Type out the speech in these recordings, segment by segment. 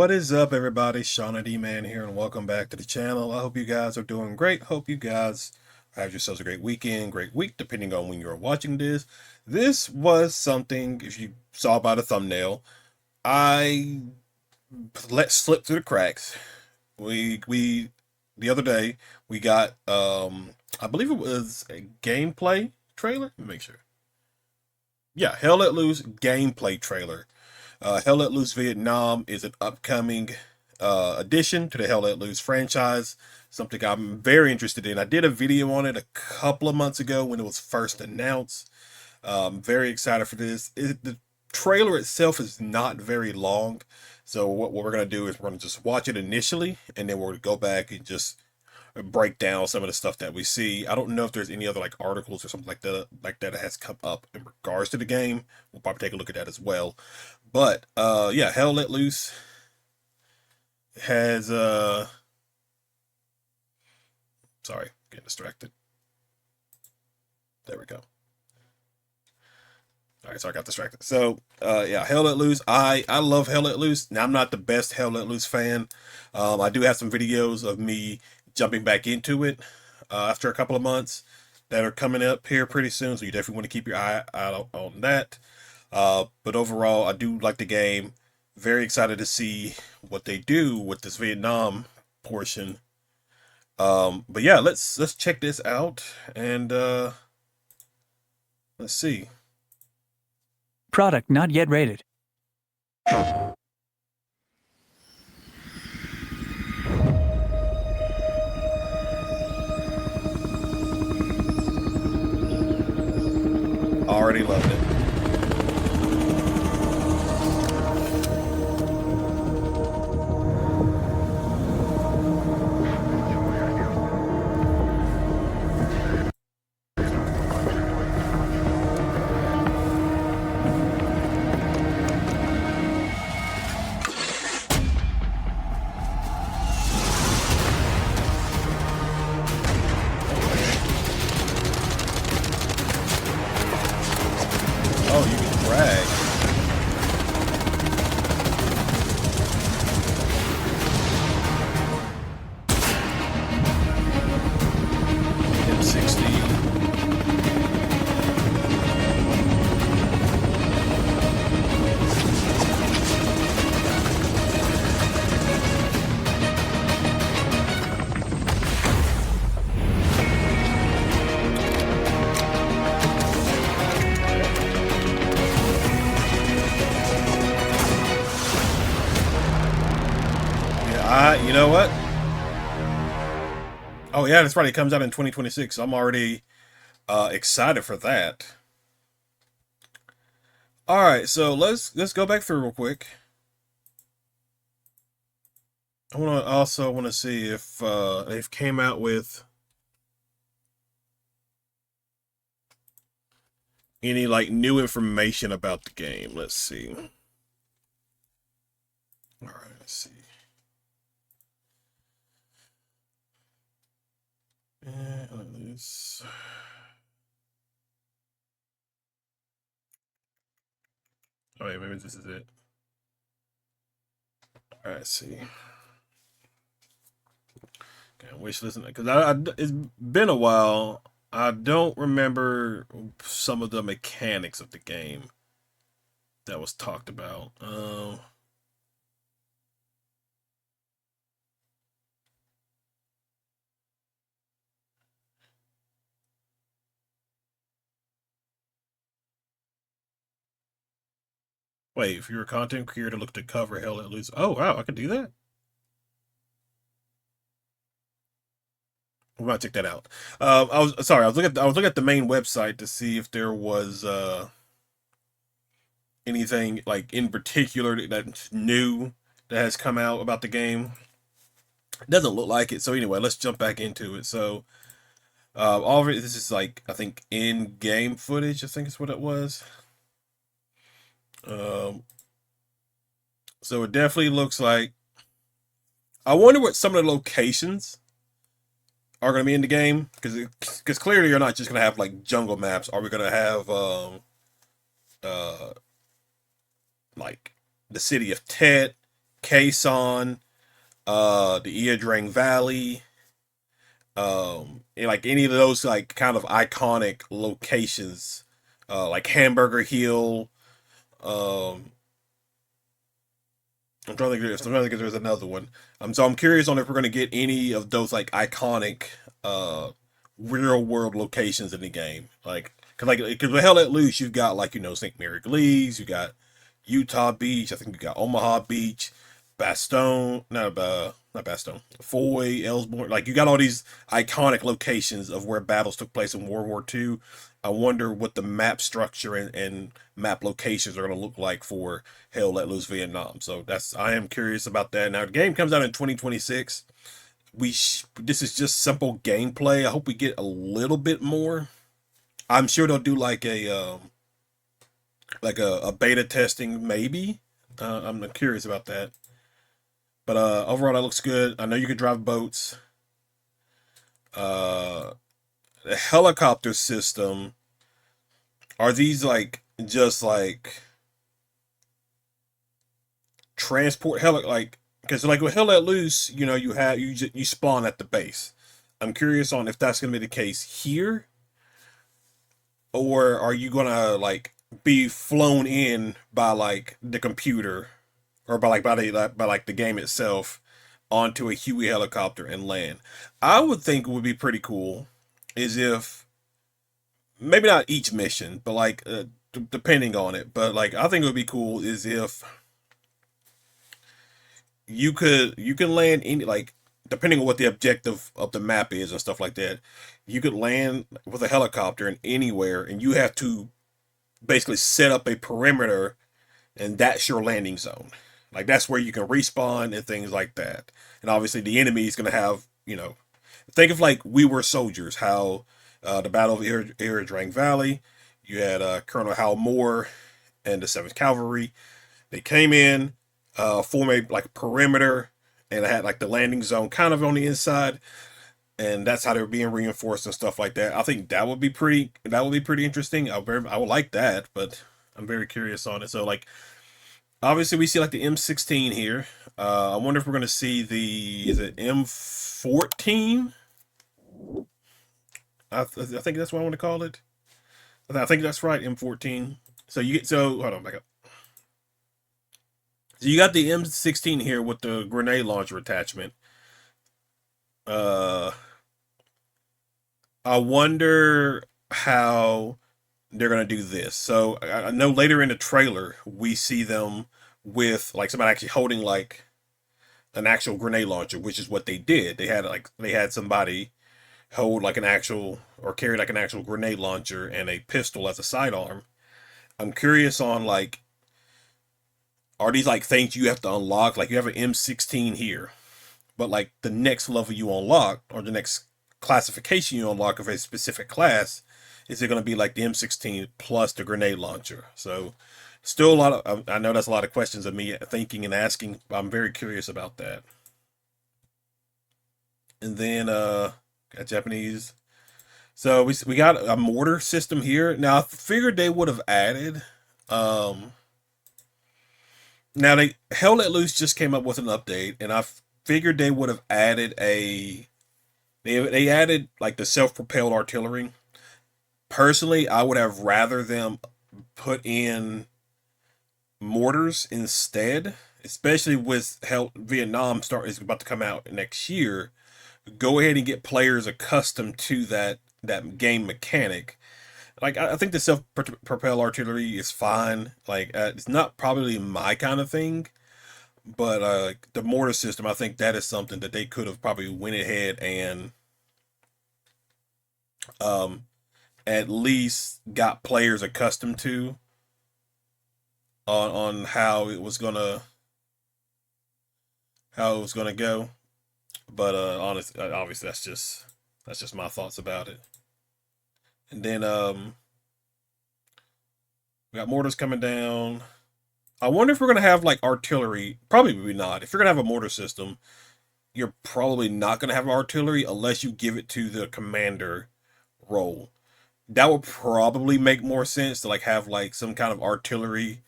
What is up, everybody? Shauna D Man here, and welcome back to the channel. I hope you guys are doing great. Hope you guys have yourselves a great weekend, great week, depending on when you're watching this. This was something, if you saw by the thumbnail, I let slip through the cracks. We the other day we got I believe it was a gameplay trailer. Let me make sure. Yeah, Hell Let Loose gameplay trailer. Hell Let Loose Vietnam is an upcoming addition to the Hell Let Loose franchise, something I'm very interested in. I did a video on it a couple of months ago when it was first announced. Very excited for this. The trailer itself is not very long, so what we're going to do is we're going to just watch it initially, and then we're going to go back and just break down some of the stuff that we see. I don't know if there's any other like articles or something like that has come up in regards to the game. We'll probably take a look at that as well. But yeah, Hell Let Loose has sorry, getting distracted. There we go. All right, so I got distracted. So yeah, Hell Let Loose. I love Hell Let Loose. Now I'm not the best Hell Let Loose fan. I do have some videos of me jumping back into it after a couple of months that are coming up here pretty soon. So you definitely want to keep your eye out on that. But overall, I do like the game. Very excited to see what they do with this Vietnam portion. But yeah, let's check this out and let's see. Product not yet rated. Already loved it. Oh, you can drag. M60. You know what? Oh yeah, that's right. It comes out in 2026. So I'm already excited for that. All right, so let's go back through real quick. I want to see if they've came out with any like new information about the game. Let's see. All right, let's see. This. Oh wait, maybe this is it. All right, let's see. Okay, wish list because it's been a while. I don't remember some of the mechanics of the game that was talked about. Wait, if you're a content creator, look to cover Hell Let Loose. Oh wow, I can do that. We might check that out. I was sorry. I was looking at the main website to see if there was anything like in particular that's new that has come out about the game. It doesn't look like it. So anyway, let's jump back into it. So all of it. This is like I think in-game footage. I think is what it was. Um, so it definitely looks like. I wonder what some of the locations are going to be in the game because clearly you're not just going to have like jungle maps. Are we going to have uh like the city of Tet Quezon, the Ia Drang Valley, and like any of those like kind of iconic locations, like Hamburger Hill. Um, I'm trying to think if there's another one. So I'm curious on if we're gonna get any of those like iconic, uh, real world locations in the game. Cause with Hell Let Loose, you've got like St. Mary Glees, you got Utah Beach. I think you got Omaha Beach, Bastogne, not Bastogne, Foy, Ellsborn. Like you got all these iconic locations of where battles took place in World War II. I wonder what the map structure and map locations are going to look like for Hell Let Loose Vietnam. So I am curious about that. Now the game comes out in 2026. This is just simple gameplay. I hope we get a little bit more. I'm sure they'll do like a beta testing maybe. I'm curious about that. But overall, that looks good. I know you can drive boats. Uh, the helicopter system. Are these like just like transport like because like with Hell Let Loose, you spawn at the base. I'm curious on if that's gonna be the case here, or are you gonna like be flown in by like the computer or by the game itself onto a Huey helicopter and land. I would think it would be pretty cool is if maybe not each mission, but like depending on it, but like I think it would be cool is if you can land any like depending on what the objective of the map is and stuff like that, you could land with a helicopter in anywhere and you have to basically set up a perimeter and that's your landing zone. Like that's where you can respawn and things like that. And obviously the enemy is gonna have, think of like We Were Soldiers, how the Battle of Iridrang Valley, you had Colonel Hal Moore and the Seventh Cavalry. They came in, form a like perimeter, and it had like the landing zone kind of on the inside, and that's how they were being reinforced and stuff like that. I think that would be pretty. That would be pretty interesting. I would like that, but I'm very curious on it. So like obviously, we see like the M16 here. I wonder if we're going to see is it M14? I think that's what I want to call it. I think that's right, M14. So hold on, back up. So you got the M16 here with the grenade launcher attachment. Uh, I wonder how they're gonna do this. So I know later in the trailer we see them with like somebody actually holding like an actual grenade launcher, which is what they did. They had somebody hold like an actual or carry like an actual grenade launcher and a pistol as a sidearm. I'm curious on like are these like things you have to unlock? Like you have an M16 here, but like the next level you unlock or the next classification you unlock of a specific class, is it going to be like the M16 plus the grenade launcher? So still a lot of I know that's a lot of questions of me thinking and asking. I'm very curious about that. And then got Japanese. So we got a mortar system here. Now I figured they would have added um now they Hell Let Loose just came up with an update and I figured they would have added they added like the self-propelled artillery. Personally, I would have rather them put in mortars instead, especially with Hell Vietnam start is about to come out next year. Go ahead and get players accustomed to that game mechanic. Like I think the self propel artillery is fine. Like it's not probably my kind of thing, but the mortar system, I think that is something that they could have probably went ahead and um, at least got players accustomed to on how it was gonna go. But obviously that's just my thoughts about it. And then we got mortars coming down. I wonder if we're gonna have like artillery. Probably not. If you're gonna have a mortar system, you're probably not gonna have artillery unless you give it to the commander role. That would probably make more sense to like have like some kind of artillery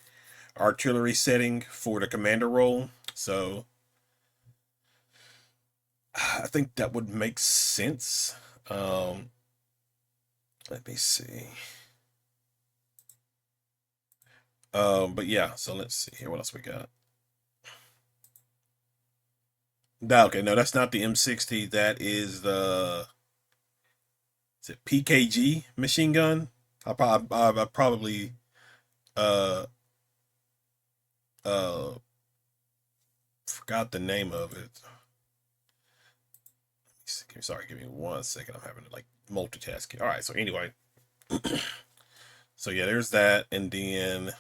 setting for the commander role. So I think that would make sense. Let me see. But yeah, so let's see here. What else we got? No, okay, no, that's not the M60. That is is it PKG machine gun? I probably uh uh forgot the name of it. Sorry, give me 1 second. I'm having to like multitask it. All right, so anyway, so yeah, there's that, and then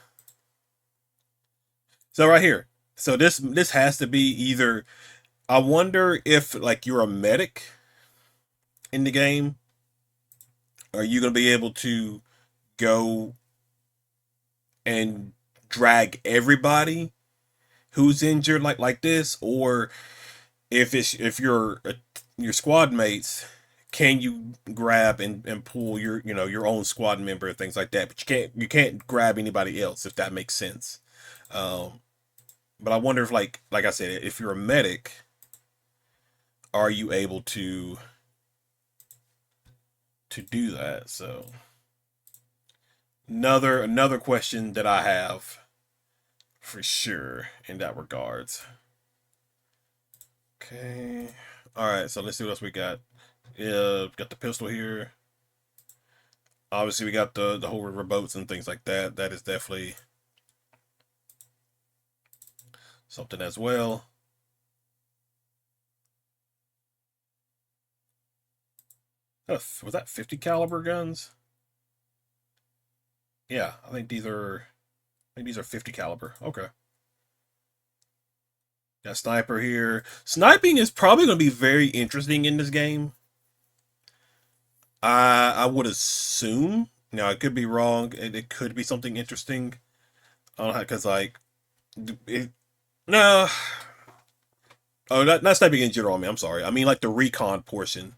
so right here. So this has to be either. I wonder if like you're a medic in the game, are you gonna be able to go and drag everybody who's injured like this, or if you're your squad mates, can you grab and pull your your own squad member and things like that? But you can't grab anybody else, if that makes sense. Um, but I wonder if like I said, if you're a medic, are you able to do that? So another question that I have for sure in that regards. Okay. All right, so let's see what else we got. Yeah, got the pistol here. Obviously, we got the whole river boats and things like that. That is definitely something as well. Was that 50 caliber guns? Yeah, I think these are 50 caliber. Okay. Got sniper here. Sniping is probably going to be very interesting in this game. I would assume. Now, I could be wrong. It could be something interesting. I don't know, because like, no. Oh, not sniping in general. I mean, I'm sorry. I mean like the recon portion.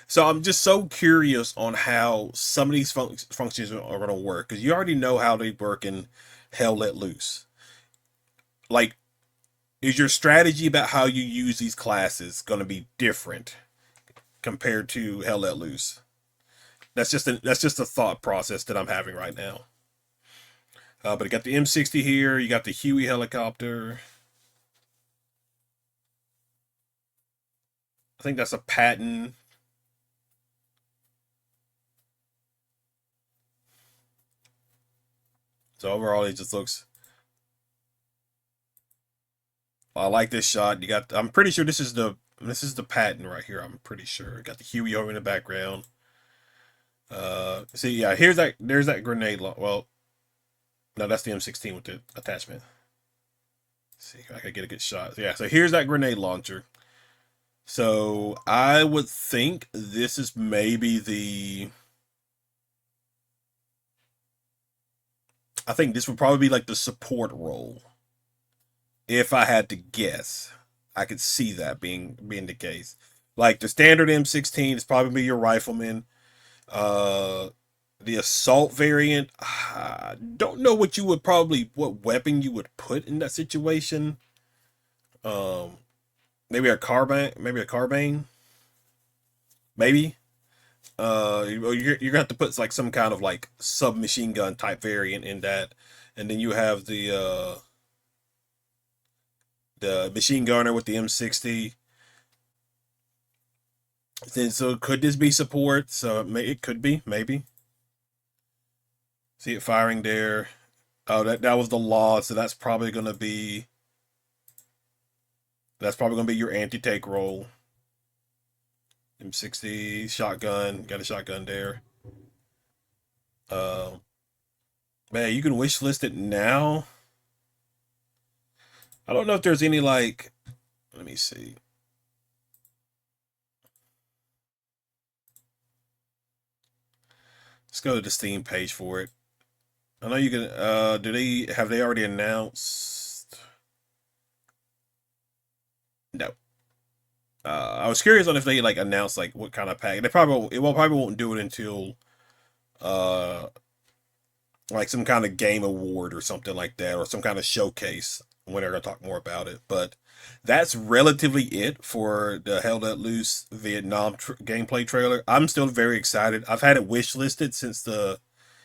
So I'm just so curious on how some of these functions are going to work, because you already know how they work in Hell Let Loose. Like, is your strategy about how you use these classes going to be different compared to Hell Let Loose? That's just a thought process that I'm having right now. But you got the M60 here. You got the Huey helicopter. I think that's a Patton. So overall, it just looks. I like this shot. You got. I'm pretty sure this is the Patton right here. I'm pretty sure. Got the Huey over in the background. See, yeah. There's that grenade. Well, no, that's the M16 with the attachment. Let's see if I can get a good shot. Yeah. So here's that grenade launcher. So I would think this is maybe the. I think this would probably be like the support role. If I had to guess, I could see that being the case. Like the standard M16 is probably your rifleman. Uh, the assault variant, I don't know what weapon you would put in that situation. Um, maybe a carbine, maybe. You're gonna have to put like some kind of like submachine gun type variant in that, and then you have the machine gunner with the M60. Then so could this be support? So it could be, maybe. See it firing there. Oh, that was the law. So that's probably gonna be your anti-tank role. M60 shotgun. Got a shotgun there. Uh, Man, you can wish list it now. I don't know if there's any like. Let me see. Let's go to the Steam page for it. I know you can. Have they already announced? No. I was curious on if they like announced like what kind of pack. They probably won't do it until uh like some kind of game award or something like that, or some kind of showcase. when they're going to talk more about it. But that's relatively it for the Hell Let Loose Vietnam gameplay trailer. I'm still very excited. I've had it wish listed since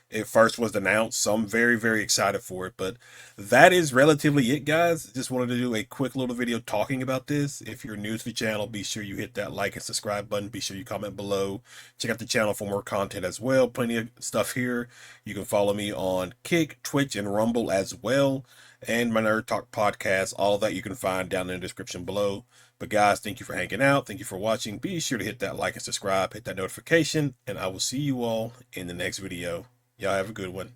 it first was announced, so I'm very, very excited for it. But that is relatively it, guys. Just wanted to do a quick little video talking about this. If you're new to the channel, be sure you hit that like and subscribe button. Be sure you comment below. Check out the channel for more content as well. Plenty of stuff here. You can follow me on Kick, Twitch, and Rumble as well. And my Nerd Talk podcast. All of that you can find down in the description below. But guys, thank you for hanging out. Thank you for watching. Be sure to hit that like and subscribe. Hit that notification. And I will see you all in the next video. Y'all have a good one.